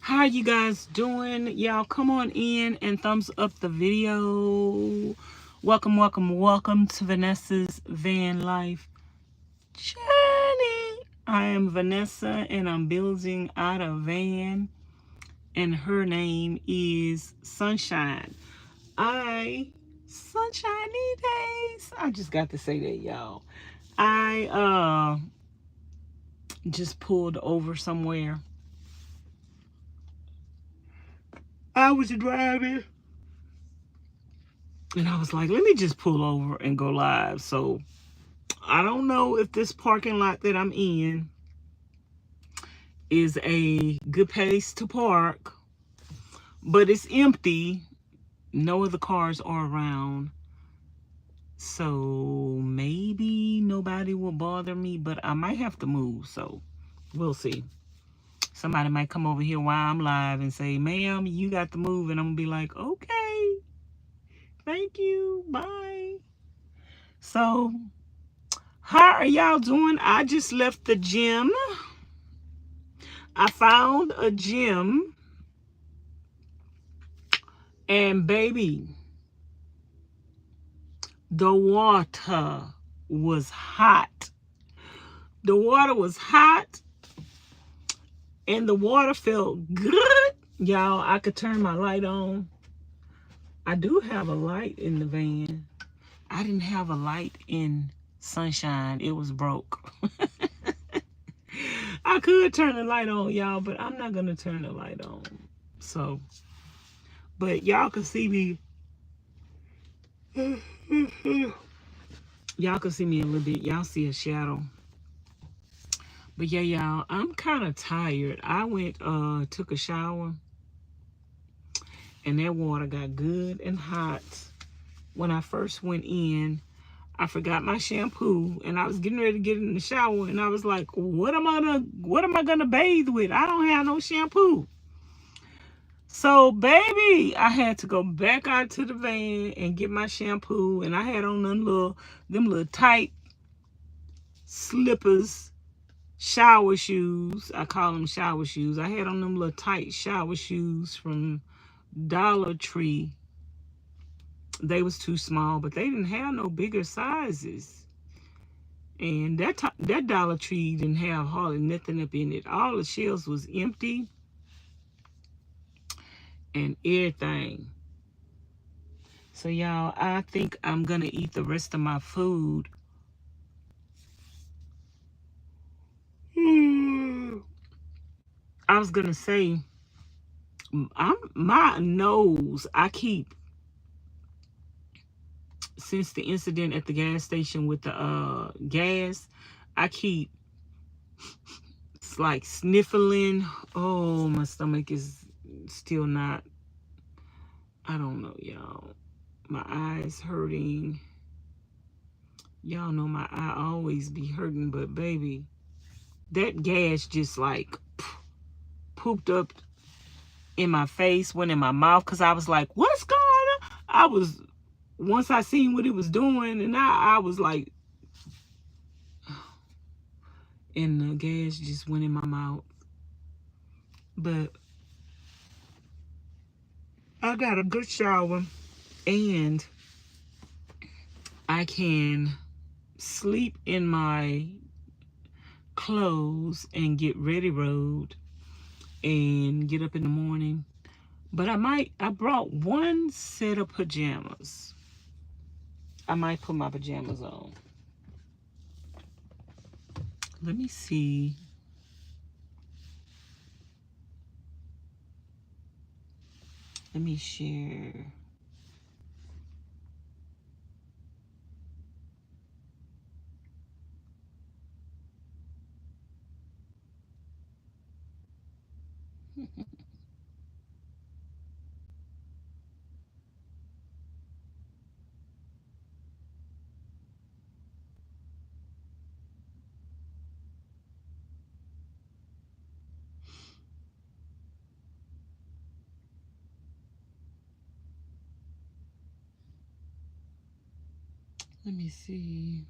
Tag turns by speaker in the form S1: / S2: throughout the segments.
S1: How you guys doing? Y'all come on in and thumbs up the video. Welcome to Vanessa's van life journey. I am Vanessa and I'm building out a van, and her name is Sunshine. Sunshiny days. I just got to say that, y'all. I just pulled over somewhere. I was driving and I was like, let me just pull over and go live. So I don't know if this parking lot that I'm in is a good place to park, but it's empty. No other cars are around. So maybe nobody will bother me, but I might have to move. So we'll see. Somebody might come over here while I'm live and say, ma'am, you got to move. And I'm going to be like, okay, thank you. Bye. So how are y'all doing? I just left the gym. I found a gym. And baby, the water was hot. The water was hot. And the water felt good. Y'all, I could turn my light on. I do have a light in the van. I didn't have a light in Sunshine. It was broke. I could turn the light on, y'all, but I'm not going to turn the light on. So, but y'all can see me. Y'all can see me a little bit. Y'all see a shadow. But yeah, y'all, I'm kind of tired. I went, took a shower. And that water got good and hot. When I first went in, I forgot my shampoo. And I was getting ready to get in the shower. And I was like, what am I gonna bathe with? I don't have no shampoo. So, baby, I had to go back out to the van and get my shampoo. And I had on them little tight slippers, shower shoes. I call them shower shoes. I had on them little tight shower shoes from Dollar Tree. They was too small, but they didn't have no bigger sizes. And that Dollar Tree didn't have hardly nothing up in it. All the shelves was empty and everything. So y'all, I think I'm gonna eat the rest of my food. I was gonna say, my nose, I keep, since the incident at the gas station with the gas, I keep like sniffling. Oh, my stomach is still not, I don't know, y'all. My eyes hurting. Y'all know my eye always be hurting, but baby, that gas just like pooped up in my face, went in my mouth, because I was like, what's going on? Once I seen what it was doing, and I was like, and the gas just went in my mouth. But I got a good shower, and I can sleep in my clothes and get ready road and get up in the morning. But I brought one set of pajamas. I might put my pajamas on. Let me see. Let me share. Let me see.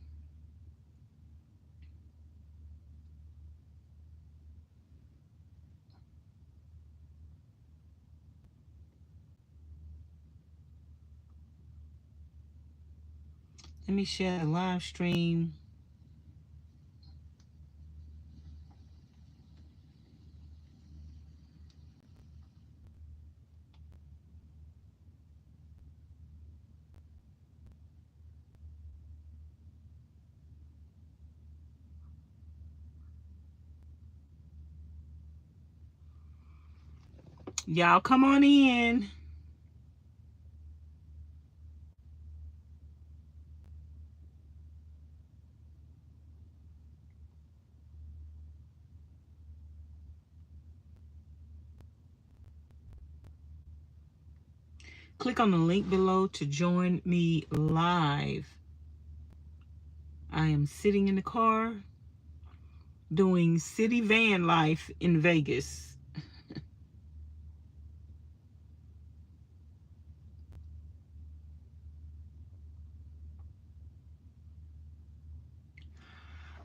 S1: Let me share the live stream. Y'all come on in. Click on the link below to join me live. I am sitting in the car doing city van life in Vegas.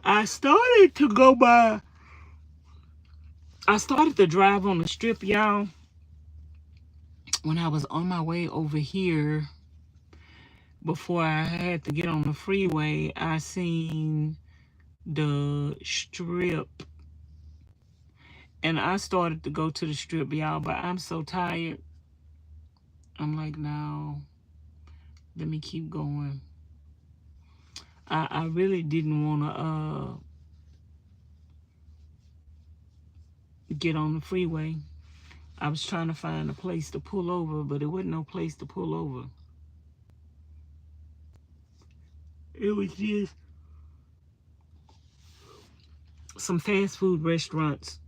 S1: I started to drive on the strip, y'all. When I was on my way over here, before I had to get on the freeway, I seen the strip. And I started to go to the strip, y'all, but I'm so tired. I'm like, no, let me keep going. I really didn't want to get on the freeway. I was trying to find a place to pull over, but it wasn't no place to pull over. It was just some fast food restaurants.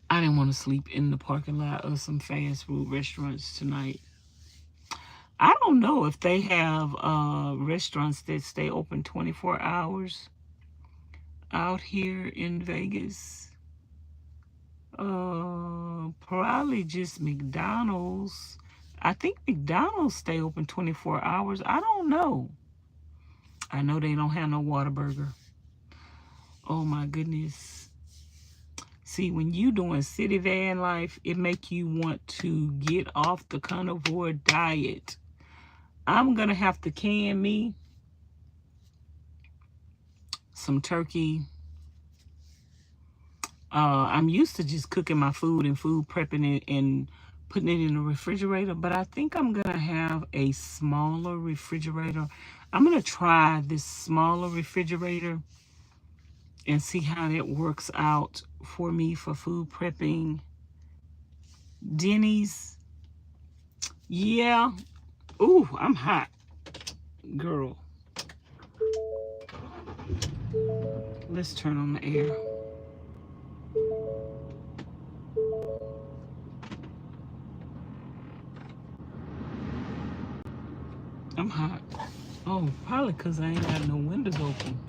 S1: I didn't want to sleep in the parking lot of some fast food restaurants tonight. I don't know if they have restaurants that stay open 24 hours out here in Vegas. Probably just McDonald's. I think McDonald's stay open 24 hours. I don't know. I know they don't have no Whataburger. Oh my goodness. See, when you doing city van life, it make you want to get off the carnivore diet. I'm gonna have to can me some turkey. I'm used to just cooking my food and food prepping it and putting it in the refrigerator, but I think I'm gonna have a smaller refrigerator. I'm gonna try this smaller refrigerator and see how that works out for me for food prepping. Denny's, yeah. Ooh, I'm hot, girl. Let's turn on the air. I'm hot. Oh, probably because I ain't got no windows open.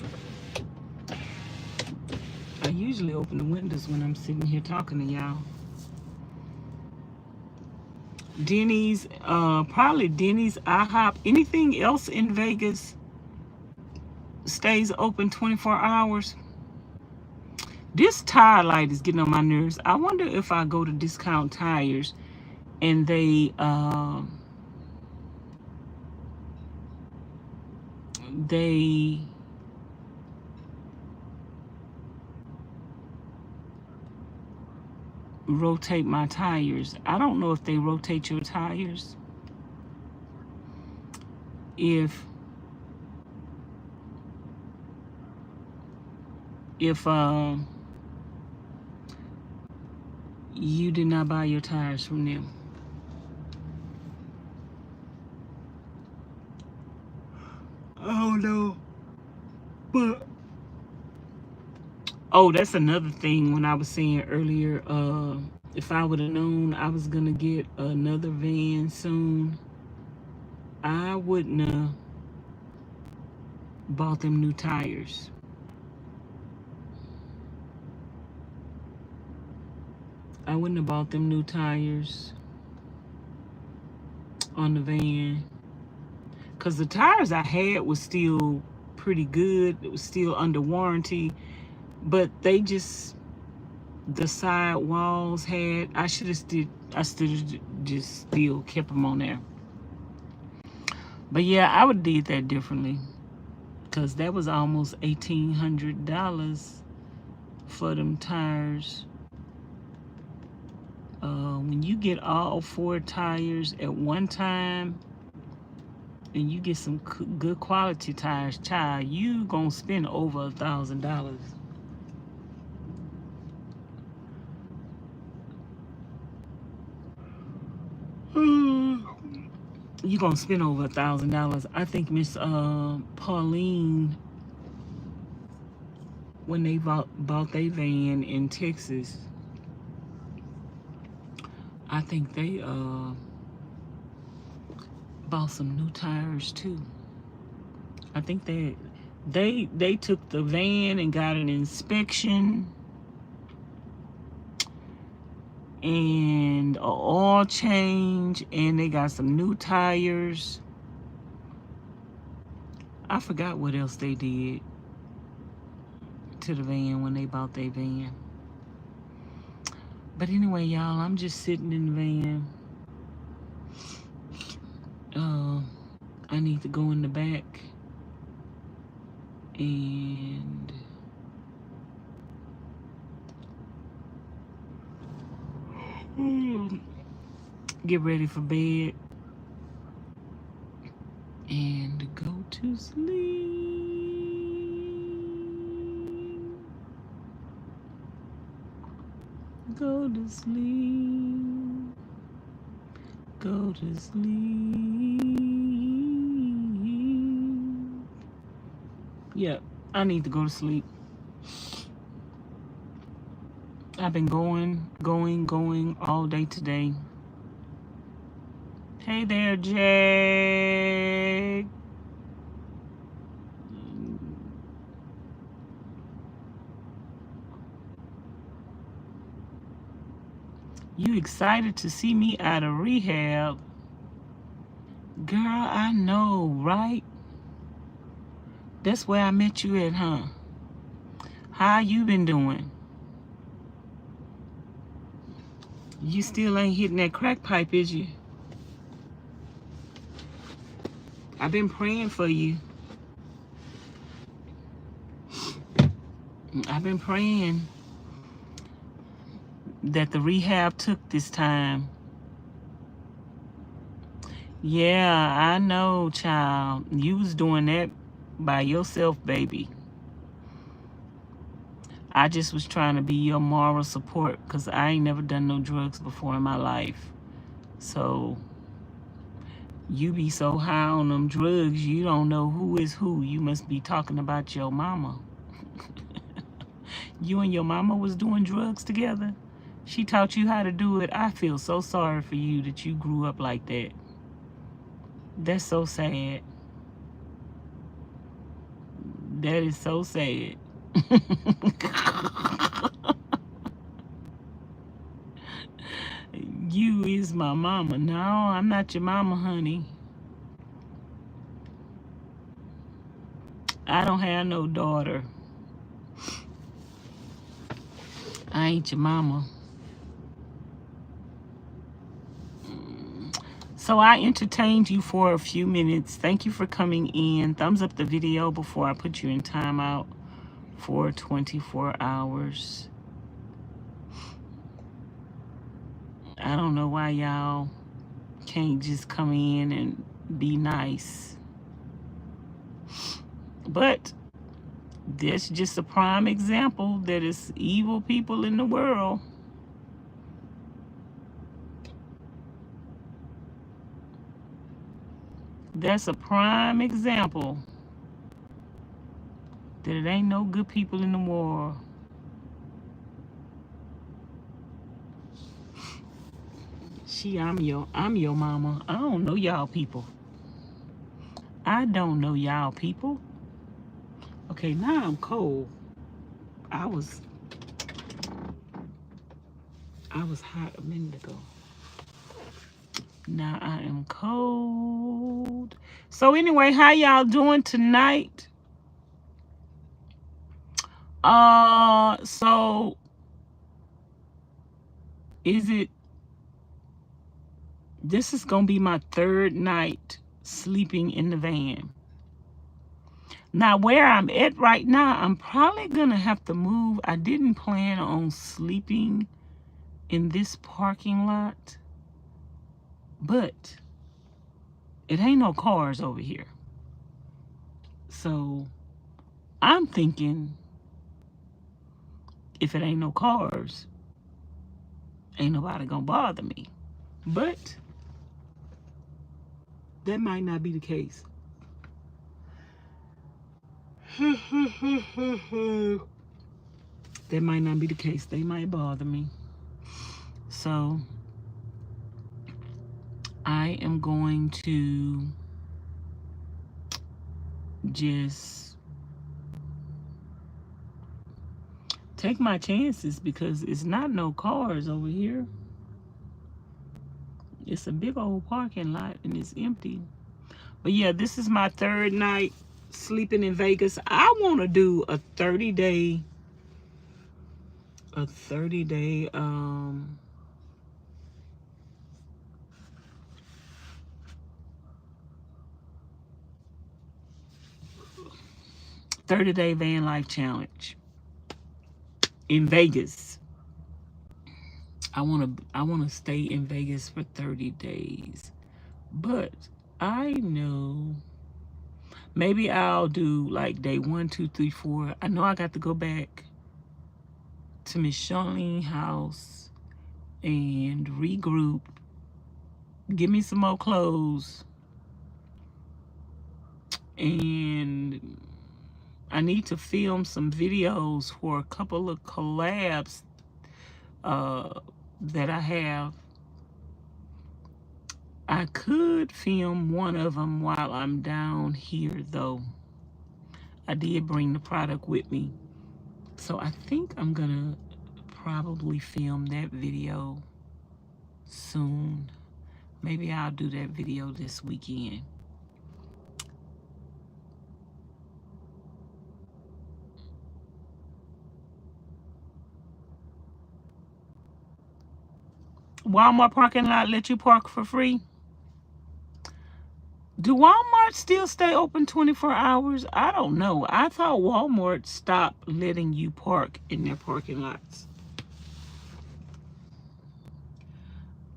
S1: I usually open the windows when I'm sitting here talking to y'all. Denny's, probably Denny's, IHOP, anything else in Vegas stays open 24 hours. This tire light is getting on my nerves. I wonder if I go to Discount Tires and they rotate my tires. I don't know if they rotate your tires. If you did not buy your tires from them. I don't know. But oh, that's another thing when I was saying earlier, if I would have known I was gonna get another van soon, I wouldn't have bought them new tires. I wouldn't have bought them new tires on the van, because the tires I had was still pretty good. It was still under warranty, but they just, the side walls had, I should have just still kept them on there. But yeah, I would did that differently, because that was almost $1,800 for them tires. When you get all 4 tires at one time, and you get some good quality tires, child, you gonna spend over $1,000. You gonna spend over $1,000. I think Miss Pauline, when they bought their van in Texas, I think they bought some new tires too. I think they took the van and got an inspection and an oil change, and they got some new tires. I forgot what else they did to the van when they bought their van. But anyway, y'all, I'm just sitting in the van. I need to go in the back and get ready for bed and go to sleep. Go to sleep. Go to sleep. Yep, I need to go to sleep. I've been going all day today. Hey there, Jay. You excited to see me out of rehab? Girl, I know, right? That's where I met you at, huh? How you been doing? You still ain't hitting that crack pipe, is you? I've been praying for you. I've been praying that the rehab took this time. Yeah, I know, child. You was doing that by yourself, baby. I just was trying to be your moral support, because I ain't never done no drugs before in my life. So you be so high on them drugs, you don't know who is who. You must be talking about your mama. You and your mama was doing drugs together? She taught you how to do it. I feel so sorry for you that you grew up like that. That's so sad. That is so sad. You is my mama. No, I'm not your mama, honey. I don't have no daughter. I ain't your mama. So I entertained you for a few minutes. Thank you for coming in. Thumbs up the video before I put you in timeout for 24 hours. I don't know why y'all can't just come in and be nice. But that's just a prime example that it's evil people in the world. That's a prime example that it ain't no good people in the world. I'm your mama. I don't know y'all people. I don't know y'all people. Okay, now I'm cold. I was hot a minute ago. Now I am cold. So anyway, how y'all doing tonight? So this is gonna be my 3rd night sleeping in the van. Now, where I'm at right now, I'm probably going to have to move. I didn't plan on sleeping in this parking lot, but it ain't no cars over here. So I'm thinking, if it ain't no cars, ain't nobody gonna bother me. But that might not be the case. That might not be the case. They might bother me. So I am going to just take my chances, because it's not no cars over here. It's a big old parking lot and it's empty. But yeah, this is my third night sleeping in Vegas. I want to do a 30-day 30-day van life challenge in Vegas. I want to stay in Vegas for 30 days. But I know maybe I'll do like day 1, 2, 3, 4. I know I got to go back to Ms Charlene house and regroup, give me some more clothes, and I need to film some videos for a couple of collabs that I have. I could film one of them while I'm down here, though. I did bring the product with me. So I think I'm gonna probably film that video soon. Maybe I'll do that video this weekend. Walmart parking lot let you park for free? Do Walmart still stay open 24 hours? I don't know. I thought Walmart stopped letting you park in their parking lots.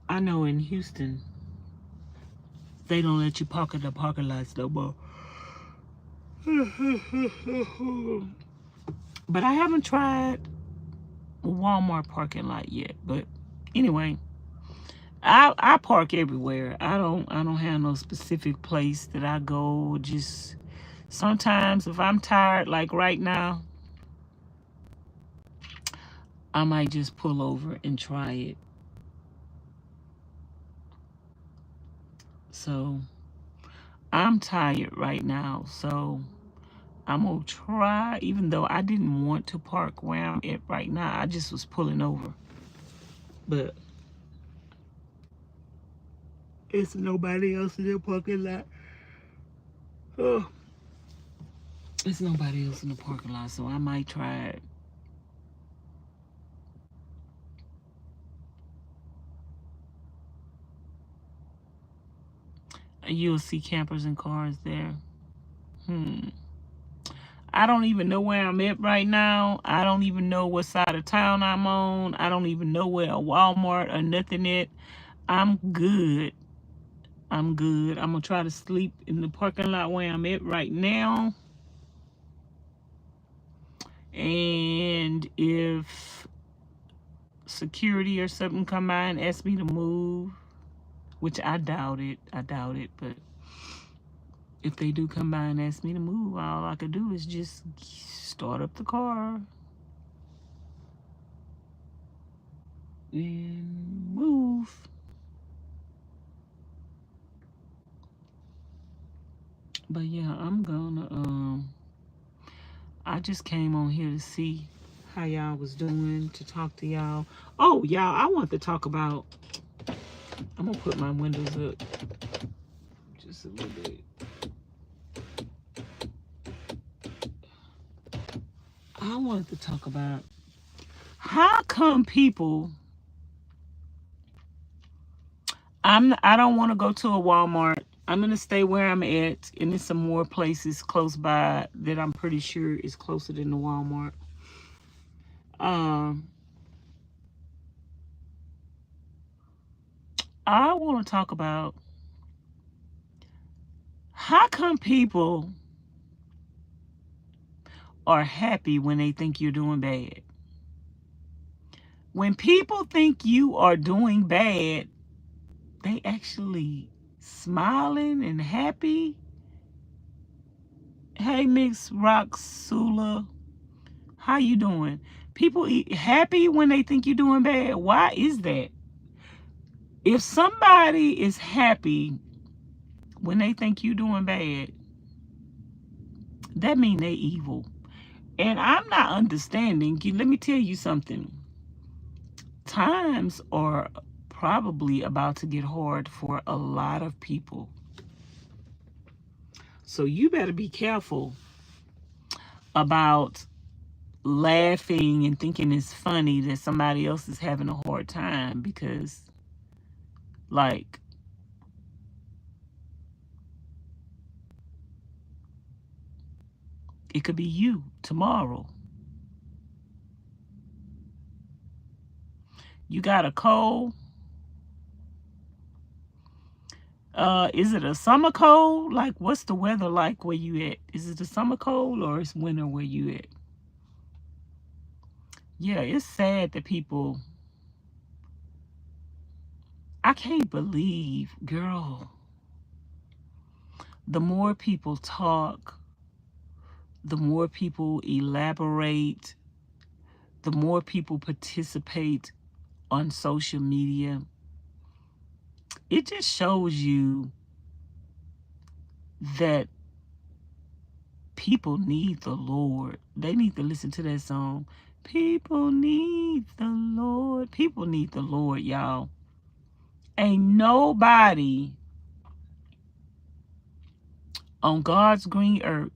S1: I know in Houston, they don't let you park in the parking lots no more. But I haven't tried Walmart parking lot yet. But anyway, I park everywhere. I don't have no specific place that I go. Just sometimes if I'm tired, like right now, I might just pull over and try it. So I'm tired right now, so I'm gonna try, even though I didn't want to park where I'm at right now. I just was pulling over. But it's nobody else in the parking lot. Oh, it's nobody else in the parking lot, so I might try it. You'll see campers and cars there. I don't even know where I'm at right now. I don't even know what side of town I'm on. I don't even know where a Walmart or nothing at. I'm good. I'm good. I'm going to try to sleep in the parking lot where I'm at right now. And if security or something come by and ask me to move, which I doubt it, but if they do come by and ask me to move, all I could do is just start up the car and move. But yeah, I'm gonna, I just came on here to see how y'all was doing, to talk to y'all. Oh, y'all, I want to talk about, I'm gonna put my windows up just a little bit. I wanted to talk about how come people, I don't want to go to a Walmart. I'm going to stay where I'm at, and there's some more places close by that I'm pretty sure is closer than the Walmart. I want to talk about how come people are happy when they think you're doing bad. When people think you are doing bad, they actually smiling and happy. Hey, Ms Roxula, how you doing? People happy when they think you're doing bad. Why is that? If somebody is happy when they think you're doing bad, that means they evil. And I'm not understanding. Let me tell you something. Times are probably about to get hard for a lot of people. So you better be careful about laughing and thinking it's funny that somebody else is having a hard time, because like it could be you tomorrow. You got a cold. Is it a summer cold? Like, what's the weather like where you at? Is it a summer cold or it's winter where you at? Yeah, it's sad that people, I can't believe, girl, the more people talk, the more people elaborate, the more people participate on social media. It just shows you that people need the Lord. They need to listen to that song. People need the Lord. People need the Lord, y'all. Ain't nobody on God's green earth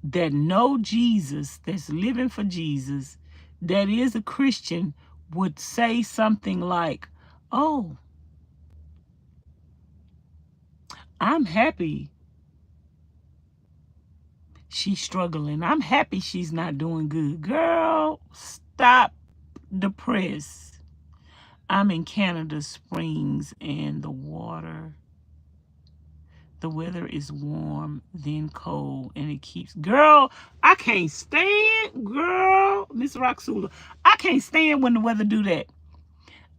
S1: that know Jesus, that's living for Jesus, that is a Christian, would say something like, oh, I'm happy she's struggling. I'm happy she's not doing good. Girl, stop the press. I'm in Canada Springs, and the weather is warm, then cold, and it keeps... Girl, I can't stand, girl, Miss Roxula, I can't stand when the weather do that.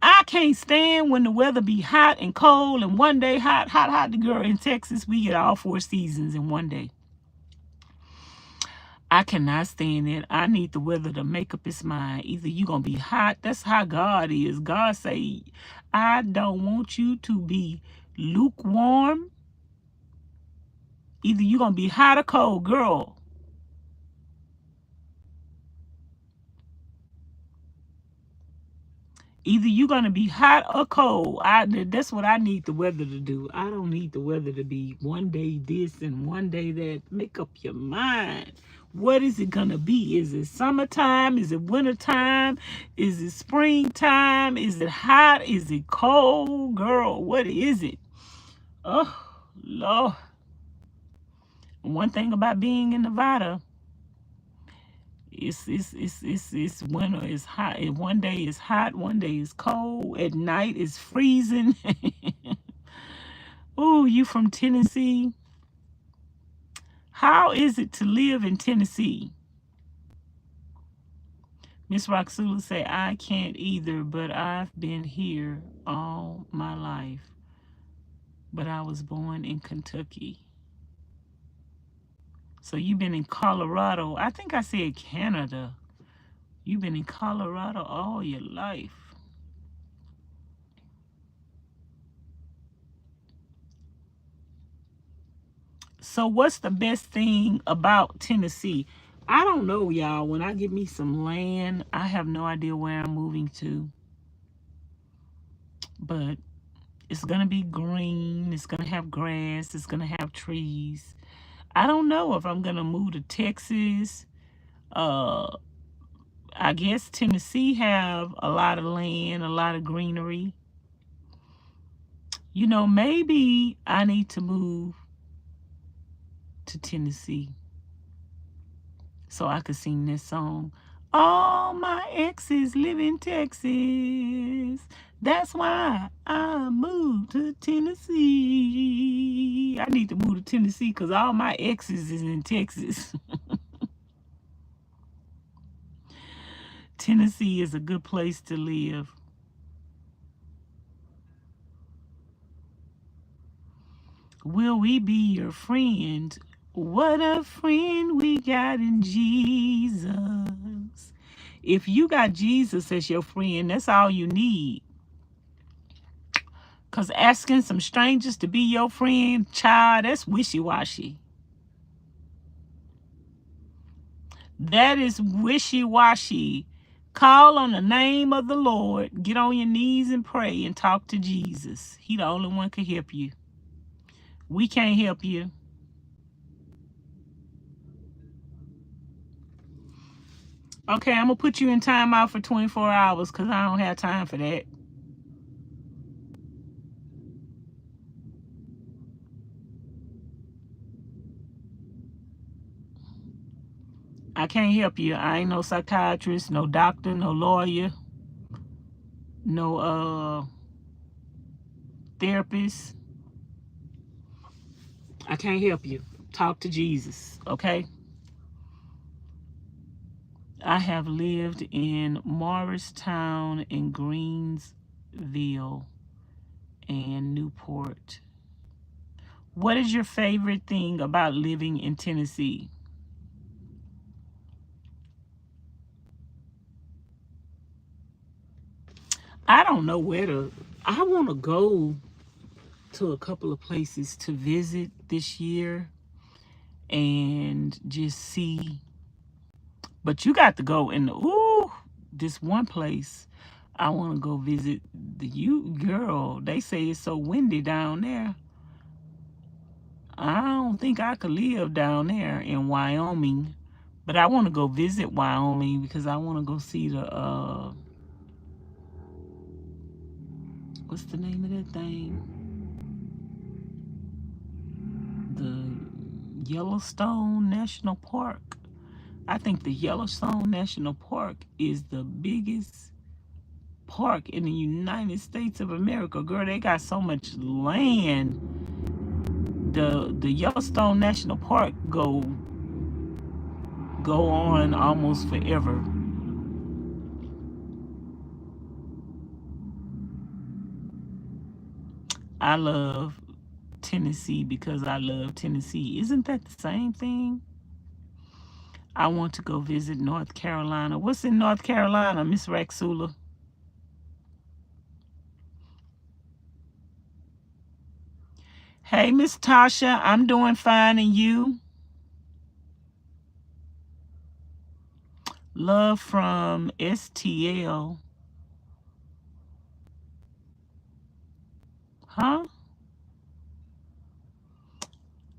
S1: I can't stand when the weather be hot and cold, and one day hot, hot, hot. The girl, in Texas, we get all 4 seasons in one day. I cannot stand it. I need the weather to make up its mind. Either you gonna be hot. That's how God is. God say, I don't want you to be lukewarm. Either you gonna be hot or cold, girl. Either you gonna be hot or cold. That's what I need the weather to do. I don't need the weather to be one day this and one day that. Make up your mind. What is it gonna be? Is it summertime? Is it wintertime? Is it springtime? Is it hot? Is it cold? Girl, what is it? Oh, Lord. One thing about being in Nevada, it's winter, it's hot. One day is hot, one day is cold. At night it's freezing. Oh, you from Tennessee? How is it to live in Tennessee? Miss Roxula say, I can't either, but I've been here all my life. But I was born in Kentucky. So you've been in Colorado. I think I said Canada. You've been in Colorado all your life. So what's the best thing about Tennessee? I don't know, y'all. When I get me some land, I have no idea where I'm moving to. But it's going to be green. It's going to have grass. It's going to have trees. I don't know if I'm going to move to Texas. I guess Tennessee have a lot of land, a lot of greenery. You know, maybe I need to move to Tennessee so I could sing this song. All my exes live in Texas. That's why I moved to Tennessee. I need to move to Tennessee because all my exes is in Texas. Tennessee is a good place to live. Will we be your friend? What a friend we got in Jesus. If you got Jesus as your friend, that's all you need. Because asking some strangers to be your friend, child, that's wishy-washy. That is wishy-washy. Call on the name of the Lord. Get on your knees and pray and talk to Jesus. He the only one can help you. We can't help you. Okay, I'm going to put you in timeout for 24 hours because I don't have time for that. I can't help you. I ain't no psychiatrist, no doctor, no lawyer, no therapist. I can't help you. Talk to Jesus, okay? I have lived in Morristown and Greensville and Newport. What is your favorite thing about living in Tennessee? I don't know where to. I want to go to a couple of places to visit this year and just see. But you got to go in this one place. I want to go visit girl. They say it's so windy down there. I don't think I could live down there in Wyoming. But I want to go visit Wyoming because I want to go see the what's the name of that thing? The Yellowstone National Park. I think the Yellowstone National Park is the biggest park in the United States of America. Girl, they got so much land. The Yellowstone National Park go on almost forever. I love Tennessee because I love Tennessee. Isn't that the same thing? I want to go visit North Carolina. What's in North Carolina, Miss Raxula? Hey, Miss Tasha, I'm doing fine, and you? Love from STL. Huh?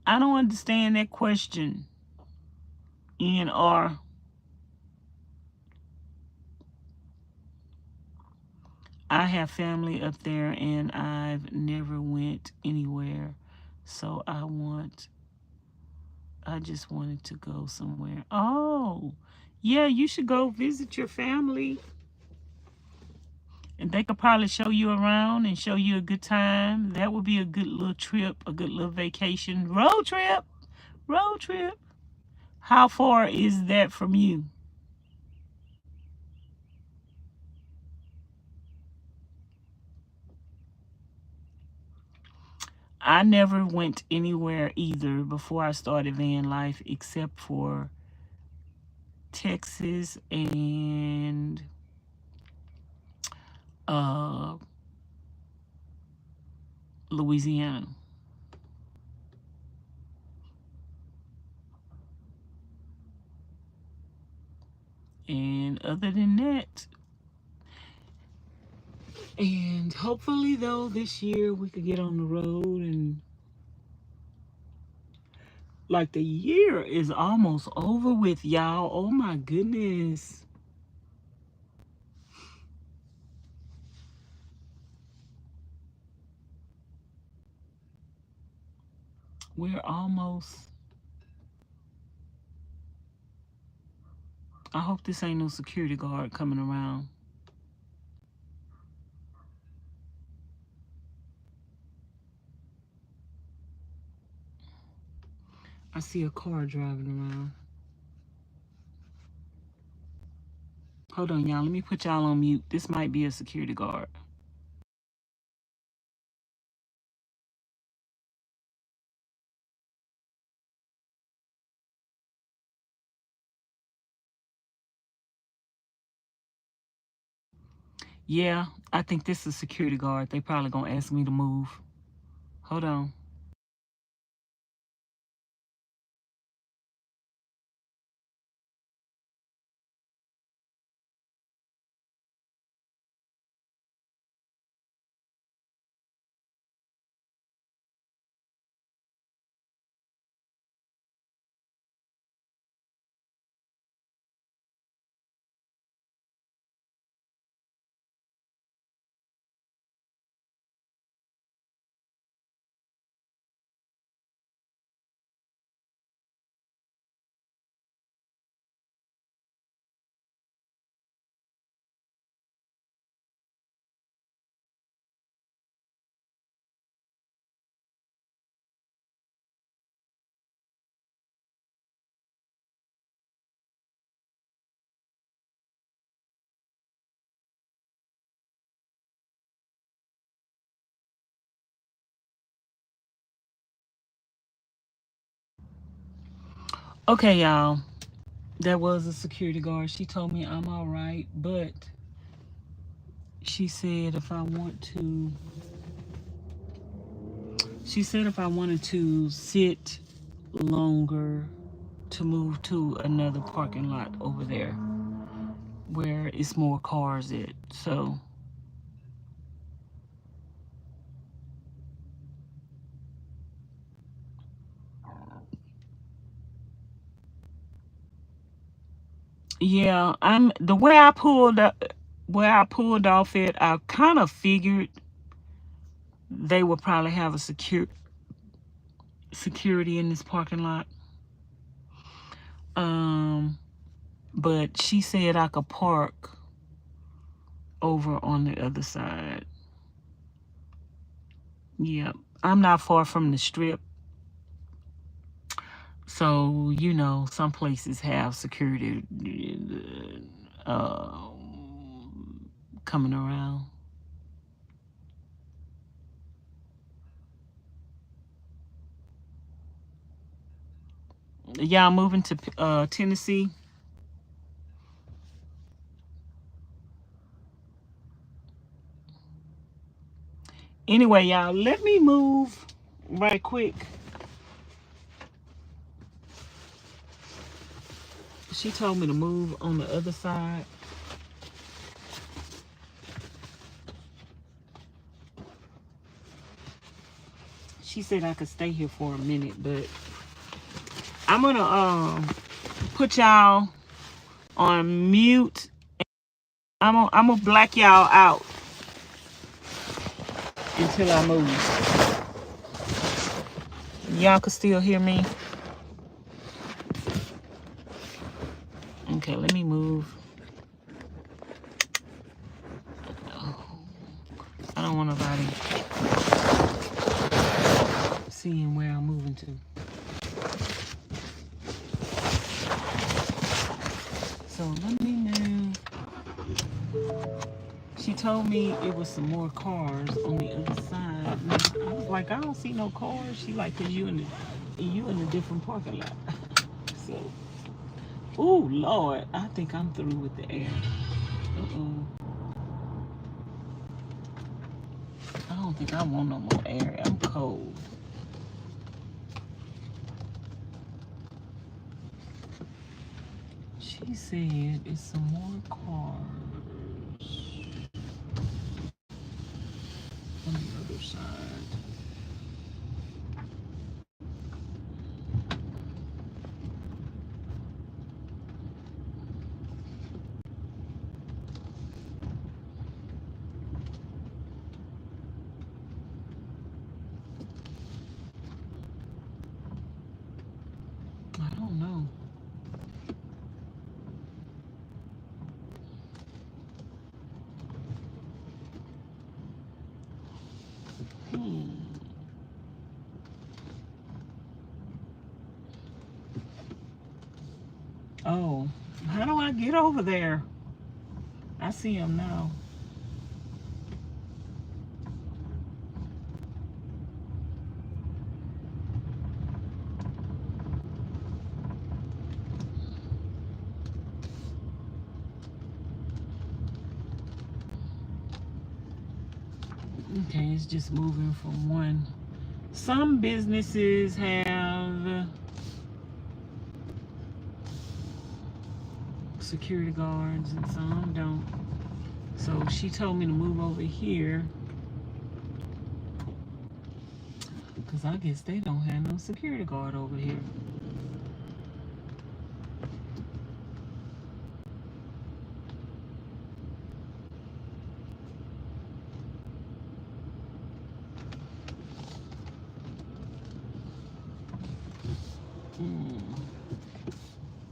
S1: I don't understand that question. NR. I have family up there and I've never went anywhere. So I just wanted to go somewhere. Oh, yeah, you should go visit your family. And they could probably show you around and show you a good time. That would be a good little trip, a good little vacation. Road trip. Road trip. How far is that from you? I never went anywhere either before I started van life except for Texas and Louisiana. And other than that, and hopefully though this year we could get on the road, and like the year is almost over with, y'all. Oh my goodness. We're almost. I hope this ain't no security guard coming around. I see a car driving around. Hold on, y'all. Let me put y'all on mute. This might be a security guard. Yeah, I think this is a security guard. They probably gonna ask me to move. Hold on. Okay, y'all. That was a security guard. She told me I'm all right, but she said if I want to, she said if I wanted to sit longer to move to another parking lot over there where it's more cars at. So yeah, I'm the way I pulled up, where I pulled off it, I kind of figured they would probably have a security in this parking lot. Um, but she said I could park over on the other side. Yeah, I'm not far from the strip. So, you know, some places have security uh, coming around. Y'all moving to Tennessee? Anyway, y'all, let me move right quick. She told me to move on the other side. She said I could stay here for a minute, but I'm gonna put y'all on mute. I'm gonna black y'all out until I move. Y'all can still hear me? Okay, let me move. I don't want nobody seeing where I'm moving to. So let me move. She told me it was some more cars on the other side. I was like, I don't see no cars. She like, cause you in a different parking lot. So, oh Lord, I think I'm through with the air. I don't think I want no more air. I'm cold. She said it's some more cars on the other side. Oh, how do I get over there? I see him now. Okay, it's just moving from one. Some businesses have security guards and some don't. So she told me to move over here because I guess they don't have no security guard over here.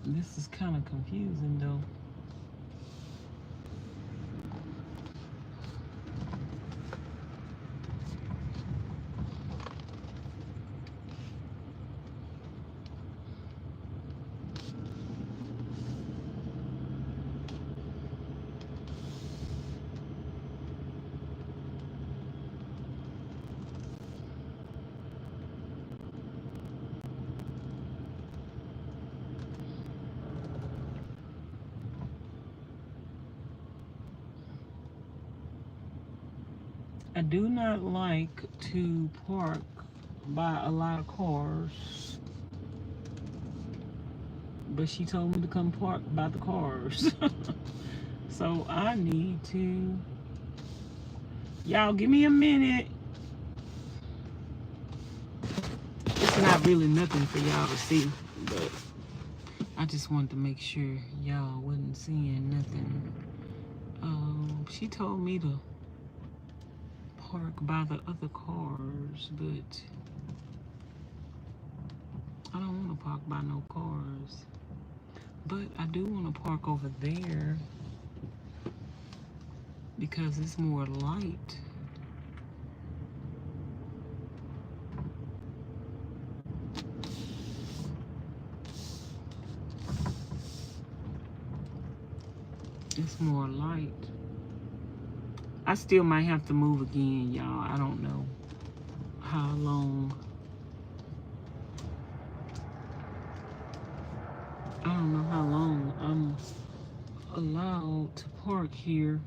S1: This is kind of confusing though. I do not like to park by a lot of cars, but she told me to come park by the cars. So I need to, y'all give me a minute. It's not really nothing for y'all to see, but I just wanted to make sure y'all wasn't seeing nothing. She told me to park by the other cars, but I don't want to park by no cars. But I do want to park over there because it's more light. It's more light. I still might have to move again, y'all. I don't know how long. I don't know how long I'm allowed to park here.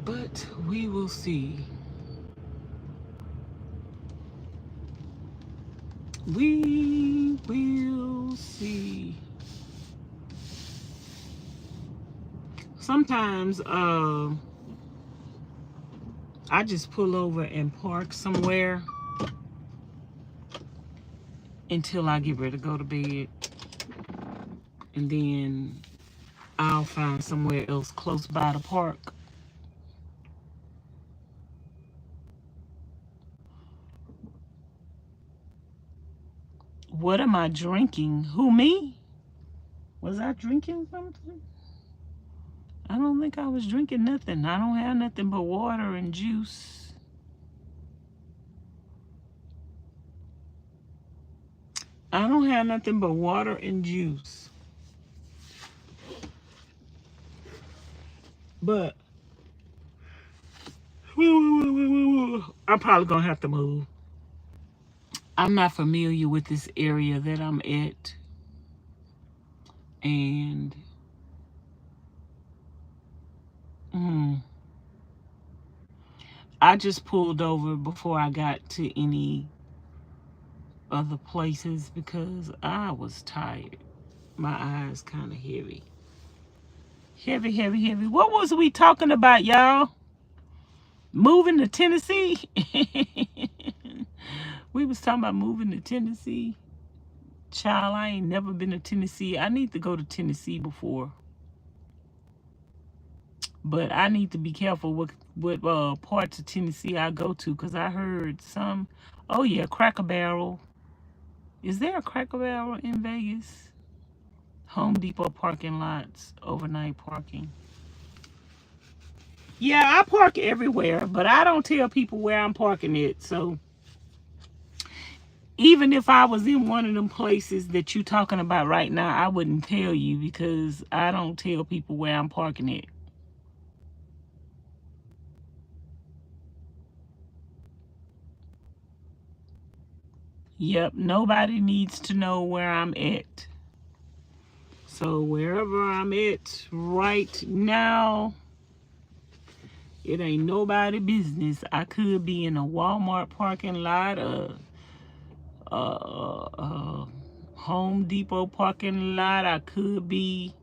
S1: But we will see. We will see. Sometimes I just pull over and park somewhere until I get ready to go to bed, and then I'll find somewhere else close by to park. What am I drinking? Who, me? Was I drinking something? I don't think I was drinking nothing. I don't have nothing but water and juice. I don't have nothing but water and juice. But I'm probably gonna have to move. I'm not familiar with this area that I'm at. And I just pulled over before I got to any other places because I was tired. My eyes kind of heavy. Heavy. What was we talking about, y'all? Moving to Tennessee? We was talking about moving to Tennessee. Child, I ain't never been to Tennessee. I need to go to Tennessee before. But I need to be careful what parts of Tennessee I go to, because I heard some, oh yeah, Cracker Barrel. Is there a Cracker Barrel in Vegas? Home Depot parking lots, overnight parking. Yeah, I park everywhere, but I don't tell people where I'm parking it. So even if I was in one of them places that you're talking about right now, I wouldn't tell you because I don't tell people where I'm parking it. Yep, nobody needs to know where I'm at. So wherever I'm at right now, it ain't nobody business. I could be in a Walmart parking lot, a Home Depot parking lot. I could be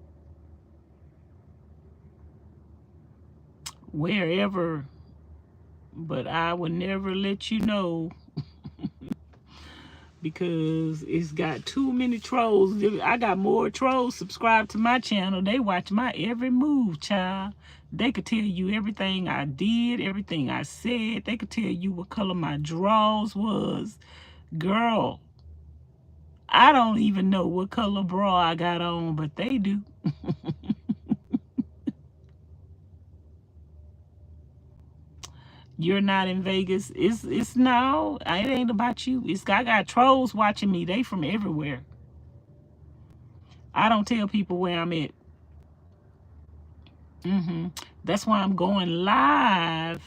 S1: wherever, but I would never let you know because it's got too many trolls. I got more trolls subscribed to my channel. They watch my every move, child. They could tell you everything I did, everything I said. They could tell you what color my drawers was. Girl, I don't even know what color bra I got on, but they do. You're not in Vegas. It's no, it ain't about you. I got trolls watching me. They from everywhere. I don't tell people where I'm at. That's why I'm going live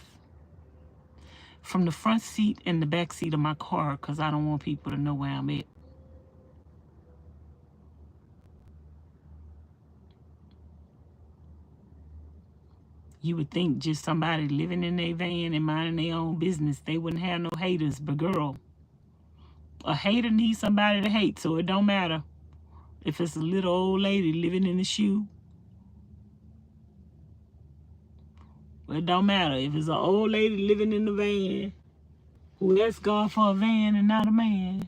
S1: from the front seat and the back seat of my car because I don't want people to know where I'm at. You would think just somebody living in their van and minding their own business, they wouldn't have no haters. But girl, a hater needs somebody to hate, so it don't matter if it's a little old lady living in the shoe. It don't matter if it's an old lady living in the van who asked God for a van and not a man.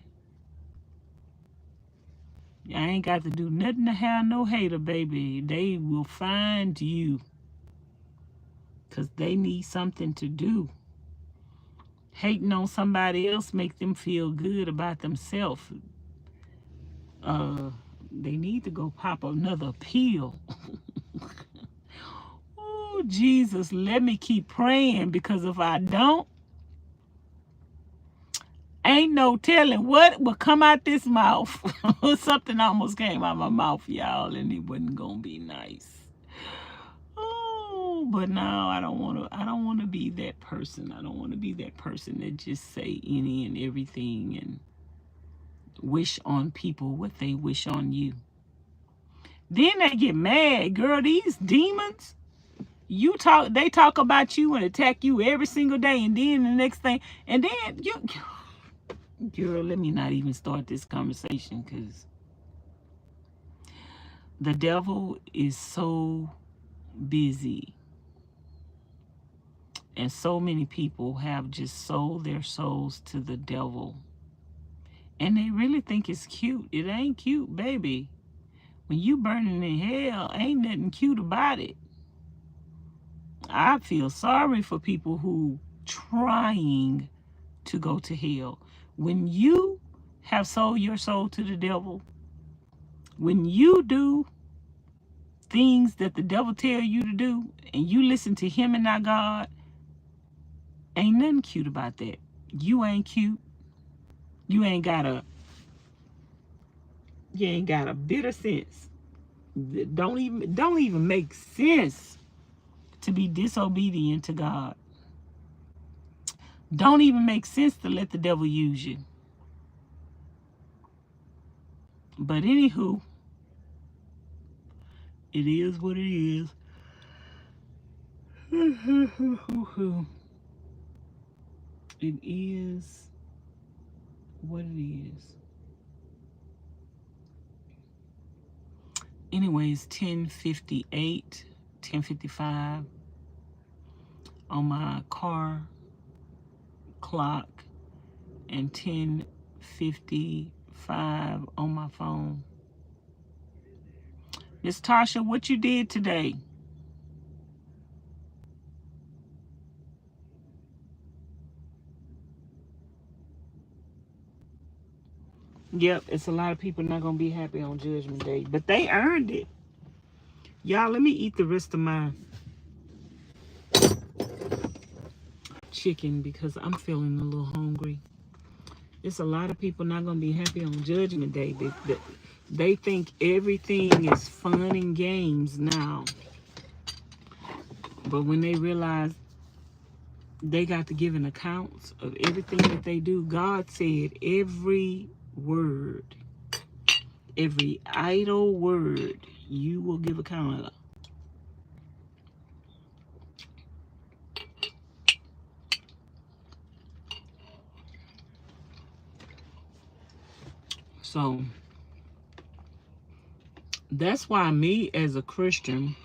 S1: I ain't got to do nothing to have no hater, baby. They will find you because they need something to do. Hating on somebody else make them feel good about themselves. They need to go pop another pill. Oh, Jesus, let me keep praying because if I don't, ain't no telling what will come out this mouth. Something almost came out my mouth, y'all, and it wasn't gonna be nice. Oh, but now I don't want to be that person. I don't want to be that person that just say any and everything and wish on people what they wish on you. Then they get mad, girl. These demons, they talk about you and attack you every single day, and then the next thing, and then you, girl, let me not even start this conversation because the devil is so busy. And so many people have just sold their souls to the devil. And they really think it's cute. It ain't cute, baby. When you burning in hell, ain't nothing cute about it. I feel sorry for people who trying to go to hell. When you have sold your soul to the devil, when you do things that the devil tell you to do, and you listen to him and not God, ain't nothing cute about that. You ain't cute. You ain't got a bit of sense. Don't even make sense to be disobedient to God. Don't even make sense to let the devil use you. But anywho, it is what it is. It is what it is. Anyways, 10:58, 10:55 on my car clock and 10:55 on my phone. Miss Tasha, what you did today? Yep, it's a lot of people not gonna be happy on Judgment Day, but they earned it. Y'all, let me eat the rest of my chicken because I'm feeling a little hungry. It's a lot of people not gonna be happy on Judgment Day. They think everything is fun and games now, but when they realize they got to give an account of everything that they do, God said every word, every idle word, you will give account of. So that's why me as a Christian,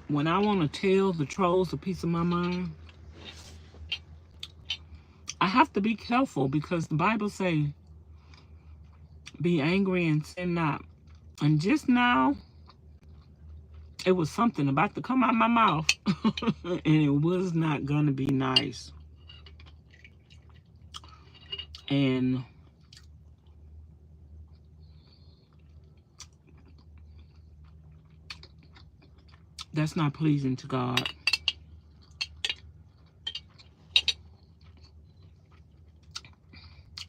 S1: when I want to tell the trolls a piece of my mind, I have to be careful because the Bible say, be angry and sin not. And just now, it was something about to come out my mouth. And it was not going to be nice. And that's not pleasing to God.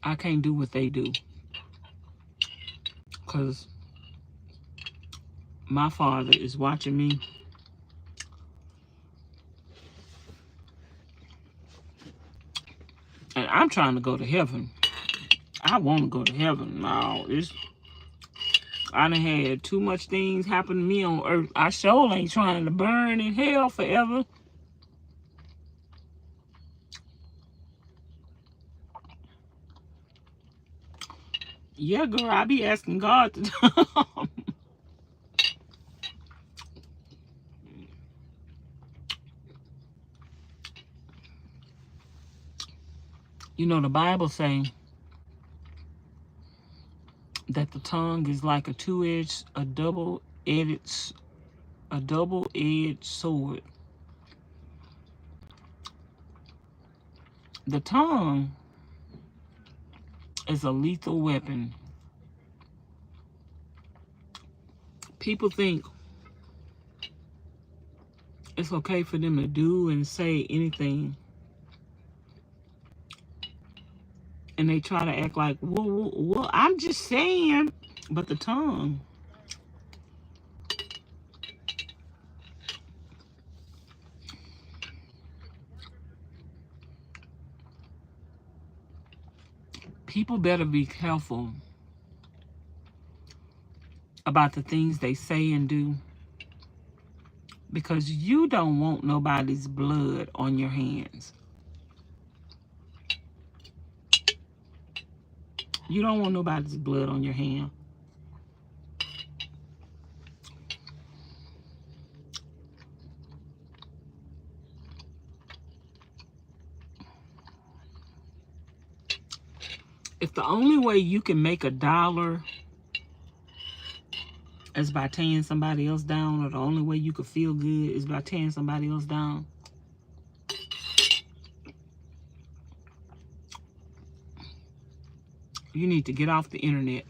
S1: I can't do what they do. Because my Father is watching me. And I'm trying to go to heaven. I want to go to heaven. No, I done had too much things happen to me on earth. I sure ain't trying to burn in hell forever. Yeah, girl, I be asking God to. You know, the Bible say that the tongue is like a double-edged sword. The tongue is a lethal weapon. People think it's okay for them to do and say anything. And they try to act like, well, I'm just saying. But the tongue, people better be careful about the things they say and do, because you don't want nobody's blood on your hands. You don't want nobody's blood on your hand. If the only way you can make $1 is by tearing somebody else down, or the only way you could feel good is by tearing somebody else down, you need to get off the internet.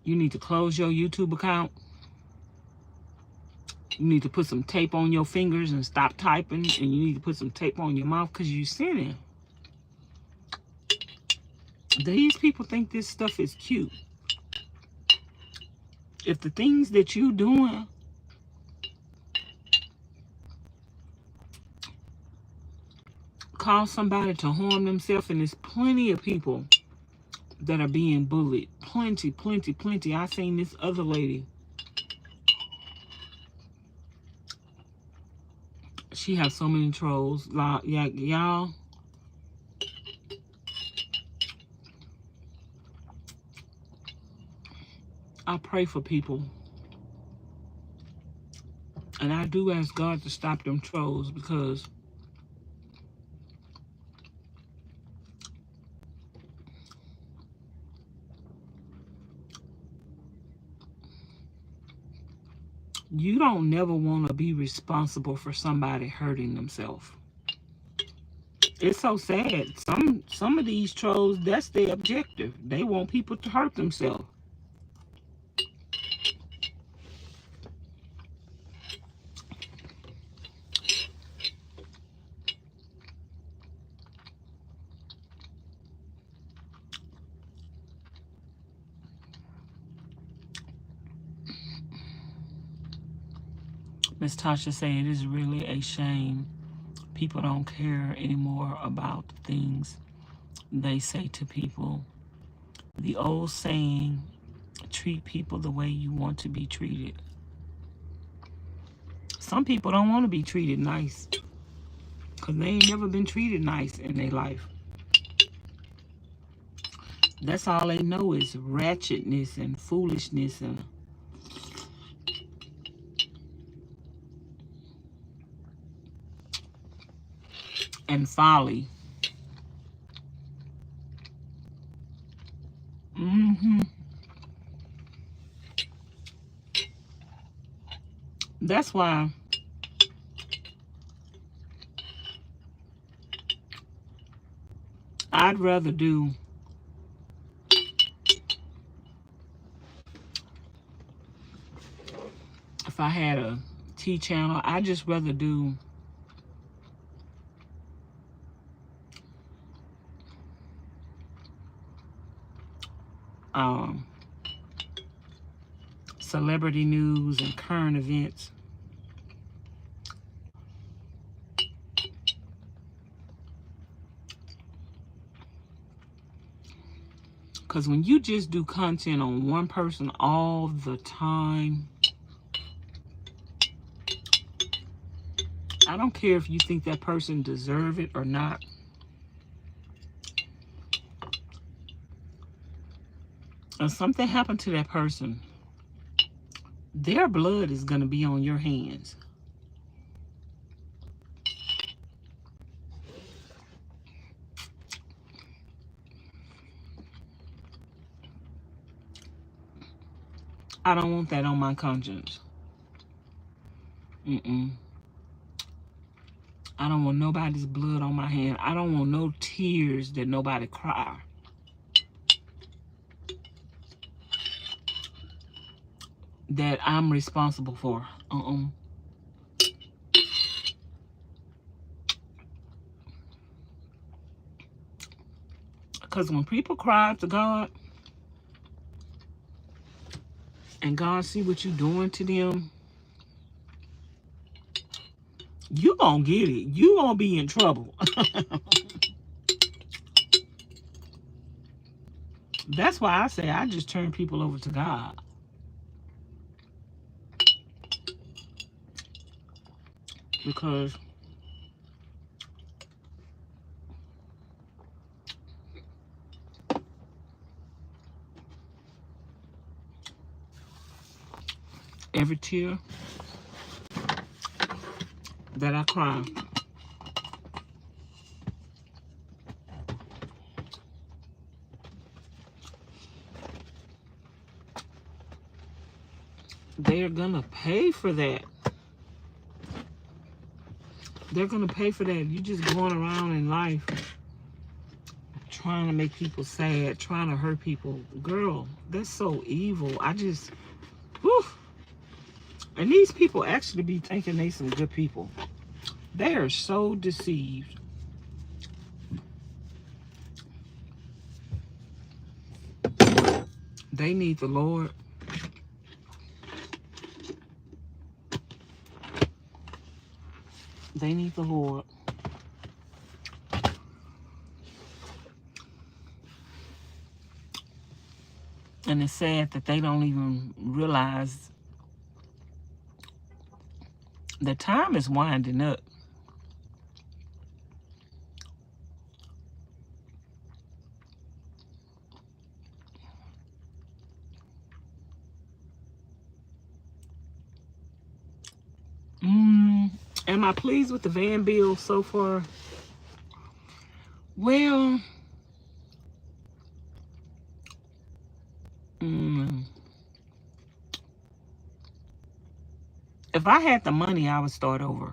S1: You need to close your YouTube account. You need to put some tape on your fingers and stop typing. And you need to put some tape on your mouth because you're sinning. These people think this stuff is cute. If the things that you doing cause somebody to harm themselves, and there's plenty of people that are being bullied. Plenty, plenty, plenty. I seen this other lady. She has so many trolls. Yeah, y'all. I pray for people. And I do ask God to stop them trolls, because You don't never want to be responsible for somebody hurting themselves. It's so sad. Some of these trolls, that's their objective. They want people to hurt themselves. Miss Tasha said it is really a shame people don't care anymore about the things they say to people. The old saying, treat people the way you want to be treated. Some people don't want to be treated nice because they ain't never been treated nice in their life. That's all they know is ratchetness and foolishness and folly. That's why I'd rather do if I had a T channel, I'd just rather do celebrity news and current events. Because when you just do content on one person all the time, I don't care if you think that person deserve it or not. If something happened to that person, their blood is going to be on your hands. I don't want that on my conscience. I don't want nobody's blood on my hand. I don't want no tears that nobody cry. That I'm responsible for. Because when people cry to God, and God see what you're doing to them, you gonna get it. You gonna be in trouble. That's why I say I just turn people over to God. Because every tear that I cry, they're gonna pay for that. They're gonna pay for that. You just going around in life trying to make people sad, trying to hurt people. Girl, that's so evil. I just, whew. And these people actually be thinking they some good people. They are so deceived. They need the Lord. They need the Lord. And it's sad that they don't even realize the time is winding up. Am I pleased with the van bill so far? Well, If I had the money, I would start over.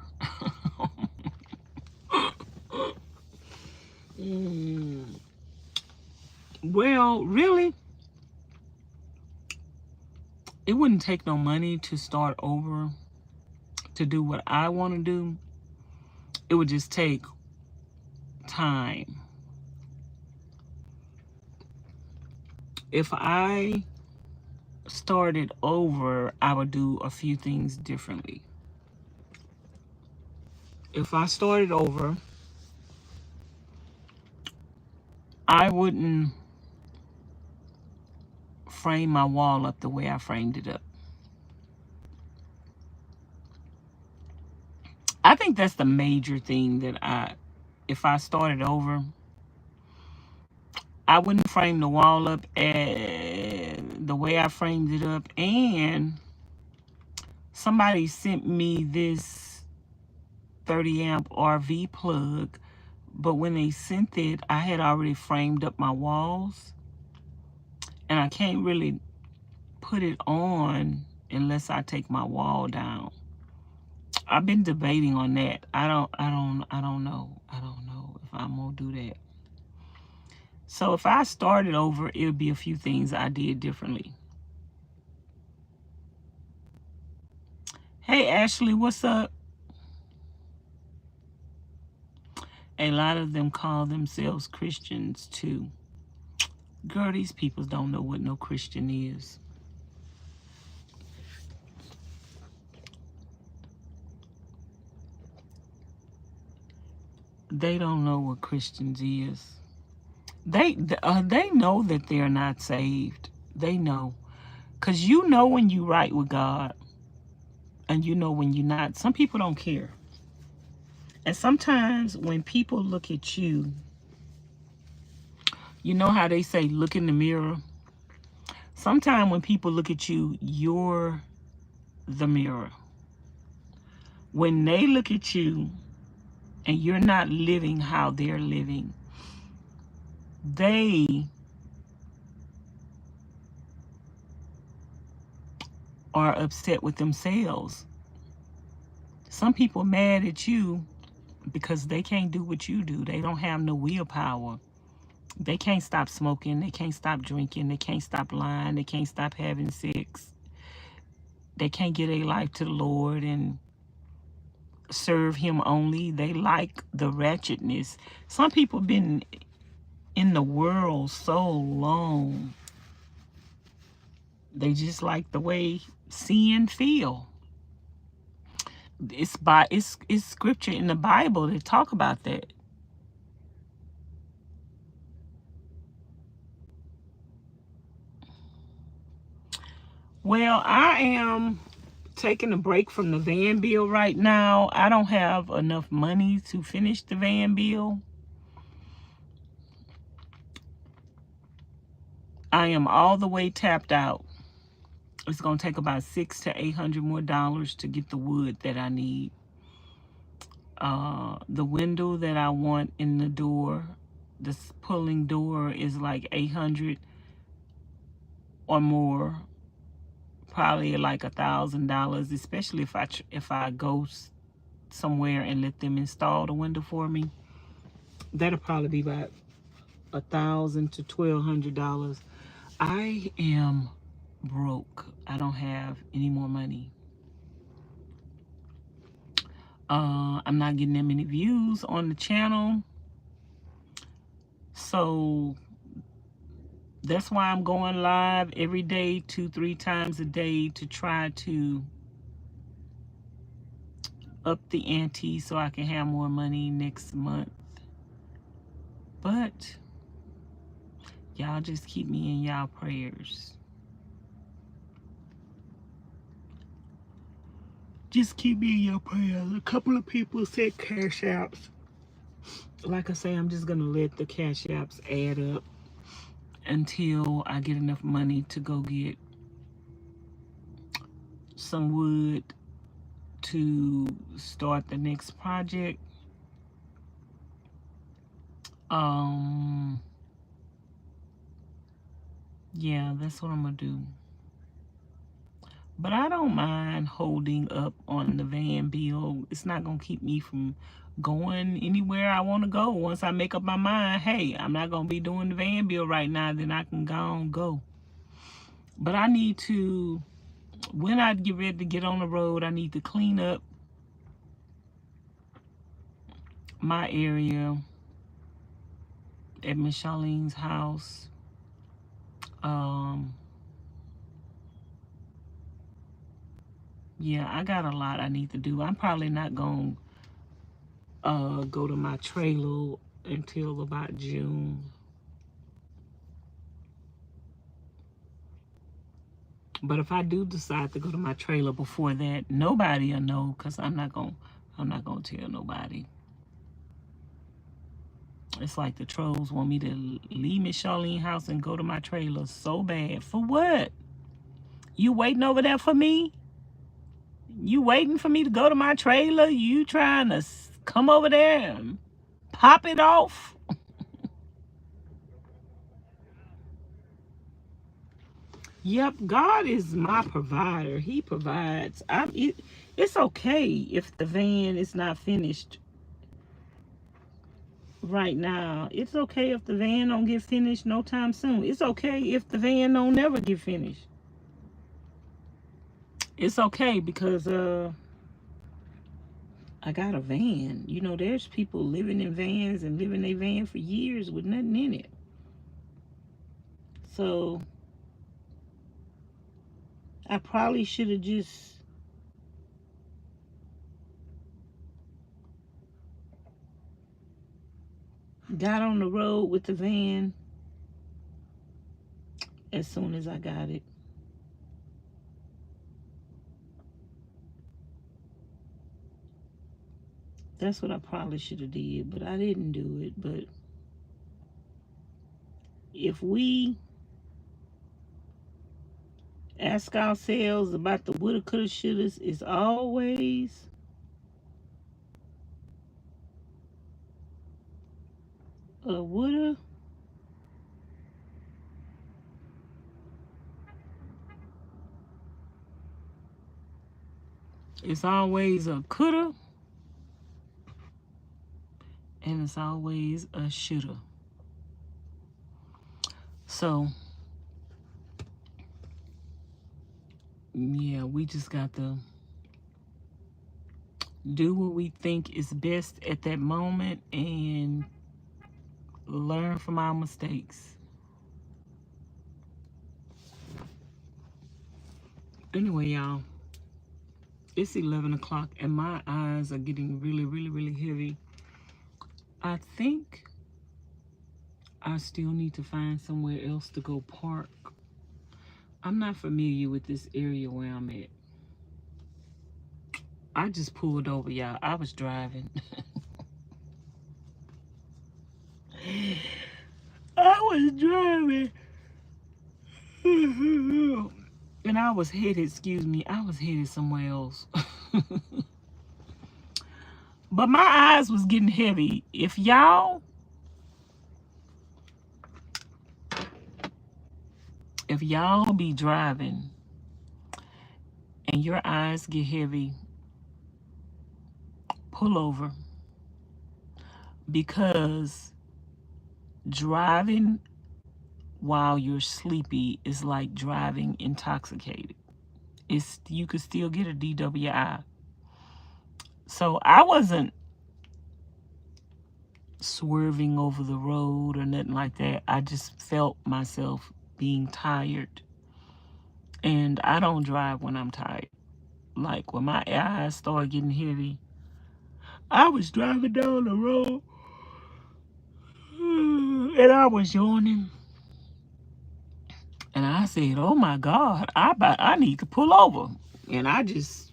S1: Well, really, it wouldn't take no money to start over to do what I want to do. It would just take time. If I started over, I would do a few things differently. If I started over, I wouldn't frame my wall up the way I framed it up. I think that's the major thing that if I started over, I wouldn't frame the wall up the way I framed it up. And somebody sent me this 30 amp RV plug, but when they sent it, I had already framed up my walls, and I can't really put it on unless I take my wall down. I've been debating on that. I don't know if I'm gonna do that. So if I started over, it would be a few things I did differently. Hey Ashley, what's up? A lot of them call themselves Christians too. Girl, these people don't know what no Christian is. They don't know what Christians is. They know that they're not saved. They know. Because you know when you right with God, and you know when you're not. Some people don't care. And sometimes when people look at you, you know how they say, look in the mirror? Sometimes when people look at you, you're the mirror. When they look at you and you're not living how they're living, they are upset with themselves. Some people mad at you because they can't do what you do. They don't have no willpower. They can't stop smoking. They can't stop drinking. They can't stop lying. They can't stop having sex. They can't get a life to the Lord and serve him only. They like the wretchedness. Some people been in the world so long, they just like the way sin feel. It's scripture in the Bible that talk about that. Well, I am taking a break from the van bill right now. I don't have enough money to finish the van bill. I am all the way tapped out. It's gonna take about $600 to $800 more to get the wood that I need. The window that I want in the door, this pulling door, is like $800 or more, probably like $1,000, especially if I go somewhere and let them install the window for me. That'll probably be about $1,000 to $1,200. I am broke. I don't have any more money. I'm not getting that many views on the channel, so that's why I'm going live every day, 2-3 times a day, to try to up the ante so I can have more money next month. But y'all just keep me in y'all prayers. Just keep me in your prayers. A couple of people said cash apps. Like I say, I'm just gonna let the cash apps add up until I get enough money to go get some wood to start the next project. Yeah, that's what I'm gonna do. But I don't mind holding up on the van bill. It's not going to keep me from going anywhere I want to go. Once I make up my mind, hey, I'm not going to be doing the van bill right now, then I can go. But I need to, when I get ready to get on the road, I need to clean up my area at Ms Charlene's house. Yeah, I got a lot I need to do. I'm probably not going to go to my trailer until about June. But if I do decide to go to my trailer before that, nobody will know, because I'm not gonna tell nobody. It's like the trolls want me to leave Ms Charlene's house and go to my trailer so bad. For what? You waiting over there for me? You waiting for me to go to my trailer? You trying to come over there and pop it off? Yep, God is my provider. He provides. It's okay if the van is not finished right now. It's okay if the van don't get finished no time soon. It's okay if the van don't never get finished. It's okay because I got a van. You know, there's people living in vans and living their van for years with nothing in it. So I probably should have just got on the road with the van as soon as I got it. That's what I probably should have did, but I didn't do it. But if we ask ourselves about the woulda, coulda, shouldas, it's always a woulda, it's always a coulda, and it's always a shoulda. So yeah, we just got to do what we think is best at that moment and learn from our mistakes. Anyway, y'all, it's 11 o'clock and my eyes are getting really heavy. I think I still need to find somewhere else to go park. I'm not familiar with this area where I'm at. I just pulled over, y'all. I was driving. I was driving. And I was headed somewhere else. But my eyes was getting heavy. If y'all be driving and your eyes get heavy, pull over, because driving while you're sleepy is like driving intoxicated. You could still get a DWI. So I wasn't swerving over the road or nothing like that. I just felt myself being tired. And I don't drive when I'm tired. Like when my eyes start getting heavy, I was driving down the road and I was yawning. And I said, oh my God, I need to pull over. And I just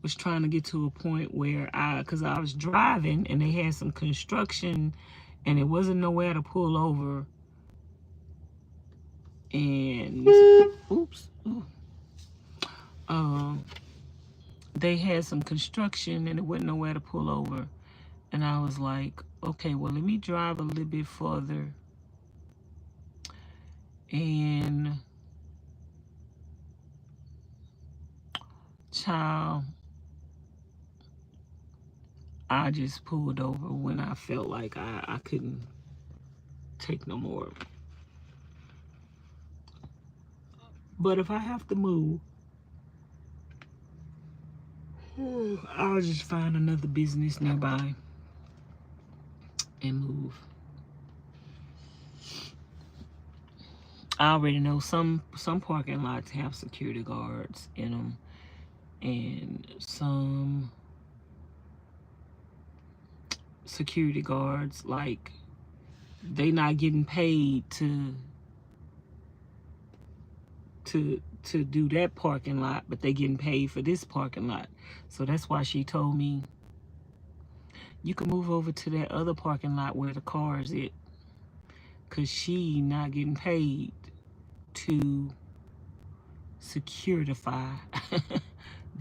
S1: was trying to get to a point where because I was driving and they had some construction and it wasn't nowhere to pull over. And, oops. They had some construction and it wasn't nowhere to pull over. And I was like, okay, well, let me drive a little bit further. And Child, I just pulled over when I felt like I couldn't take no more. But if I have to move, I'll just find another business nearby and move. I already know some parking lots have security guards in them, and some security guards, like, they not getting paid to do that parking lot, but they getting paid for this parking lot. So that's why she told me, you can move over to that other parking lot where the cars at, because she not getting paid to securify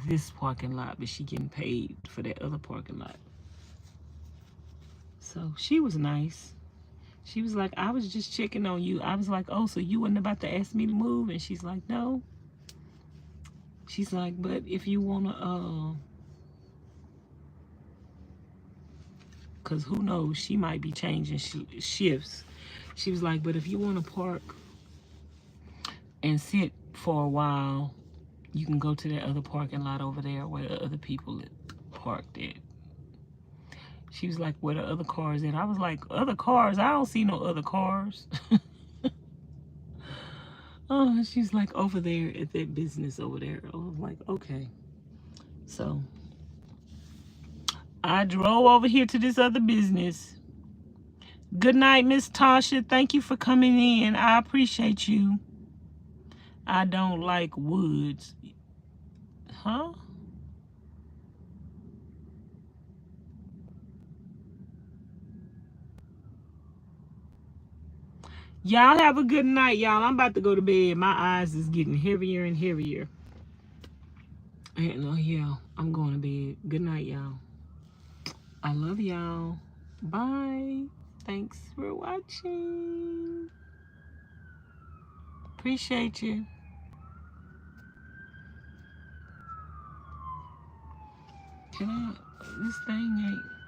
S1: this parking lot, but she getting paid for that other parking lot. So she was nice. She was like, I was just checking on you. I was like, oh, so you wasn't about to ask me to move? And she's like, no. She's like, but if you wanna, cause who knows, she might be changing shifts. She was like, but if you wanna park and sit for a while, you can go to that other parking lot over there where the other people parked at. She was like, where the other cars at? I was like, other cars? I don't see no other cars. Oh, she's like, over there at that business over there. I was like, okay. So I drove over here to this other business. Good night, Miss Tasha. Thank you for coming in. I appreciate you. I don't like woods. Huh? Y'all have a good night, y'all. I'm about to go to bed. My eyes is getting heavier and heavier. And yeah, I'm going to bed. Good night, y'all. I love y'all. Bye. Thanks for watching. Appreciate you. Can I? This thing ain't.